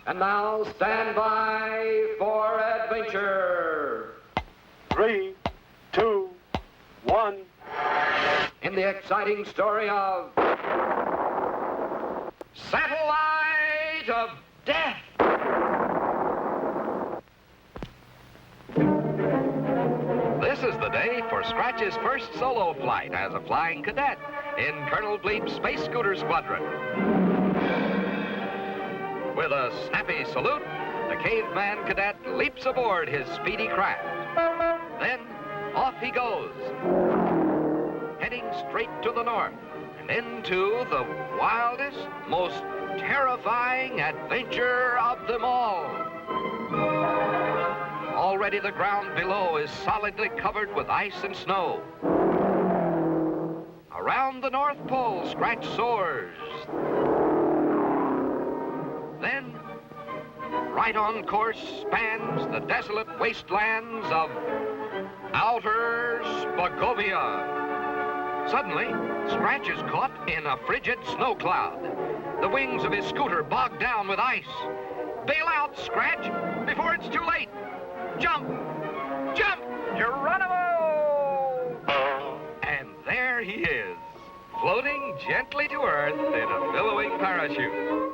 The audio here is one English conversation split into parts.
And now stand by for adventure. 3, 2, 1. In the exciting story of Satellite of Death. This is the day for Scratch's first solo flight as a flying cadet in Colonel Bleep's Space Scooter Squadron. With a snappy salute, the caveman cadet leaps aboard his speedy craft. Then off he goes, heading straight to the north and into the wildest, most terrifying adventure of them all. Already the ground below is solidly covered with ice and snow. Around the North Pole, Scratch soars. Then, right on course spans the desolate wastelands of outer Spagovia. Suddenly, Scratch is caught in a frigid snow cloud. The wings of his scooter bogged down with ice. Bail out, Scratch, before it's too late. Jump! Jump! Geronimo! And there he is, floating gently to Earth in a billowing parachute.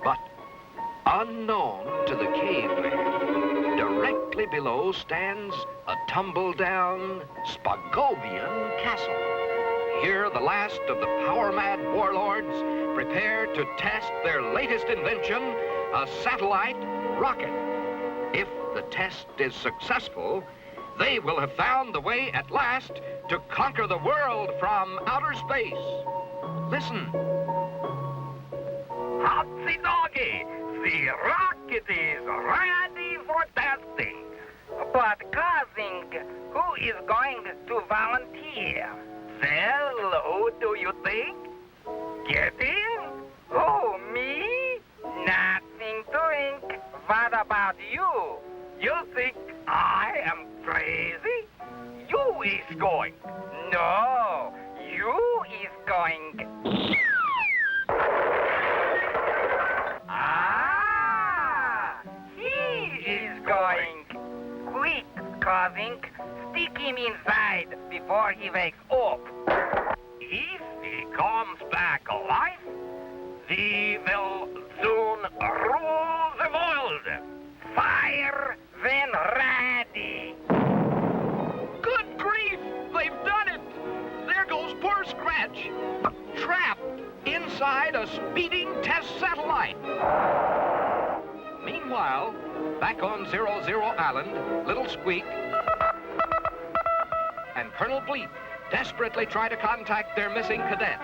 But unknown to the caveman, directly below stands a tumble-down Spagovian castle. Here, the last of the power-mad warlords prepare to test their latest invention, a satellite rocket. If the test is successful, they will have found the way at last to conquer the world from outer space. Listen. Hotsy doggy, the rocket is ready for testing. But cousin, who is going to volunteer? Well, who do you think? Get in? Oh, me? Nothing doing. What about you? You think I am crazy? You is going. No, you is going. Ah, he is going. Quick, cousin, stick him inside before he wakes up. If he comes back alive, we will soon rule the world. Fire when ready. Good grief! They've done it! There goes poor Scratch, trapped inside a speeding test satellite. Meanwhile, back on 00 Island, Little Squeak and Colonel Bleep desperately try to contact their missing cadet.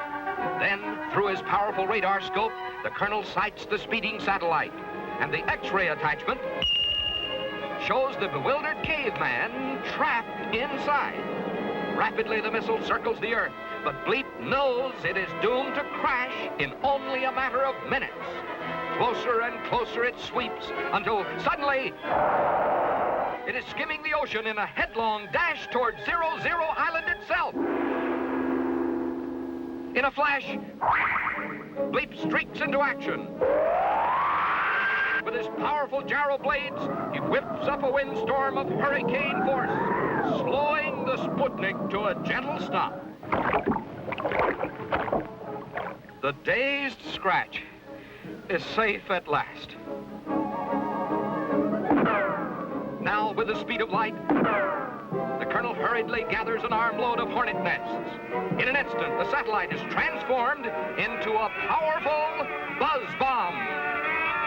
Then, through his powerful radar scope, the colonel sights the speeding satellite, and the X-ray attachment shows the bewildered caveman trapped inside. Rapidly, the missile circles the Earth, but Bleep knows it is doomed to crash in only a matter of minutes. Closer and closer it sweeps until suddenly it is skimming the ocean in a headlong dash toward 00 Island itself. In a flash, Bleep streaks into action. With his powerful gyro blades, he whips up a windstorm of hurricane force, slowing the Sputnik to a gentle stop. The dazed Scratch is safe at last. Now, with the speed of light, the colonel hurriedly gathers an armload of hornet nests. In an instant, the satellite is transformed into a powerful buzz bomb.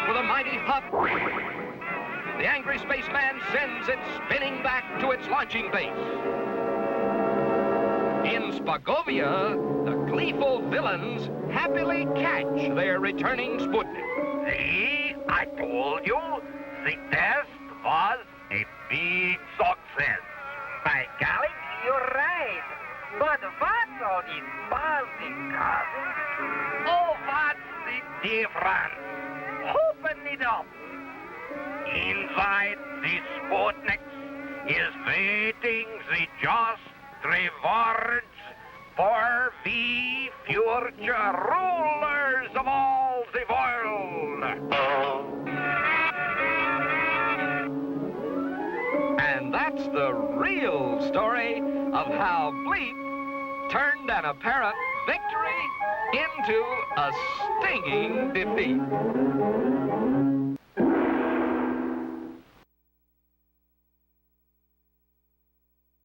With a mighty huff, the angry spaceman sends it spinning back to its launching base. In Spagovia, the gleeful villains happily catch their returning Sputnik. See, I told you, the test was a big success. By golly, you're right. But what's all this buzzing, cousin? Oh, what's the difference? Open it up. Inside the Sputnik is waiting the just rewards for the future rulers of all the world. And that's the real story of how Bleep turned an apparent victory into a stinging defeat.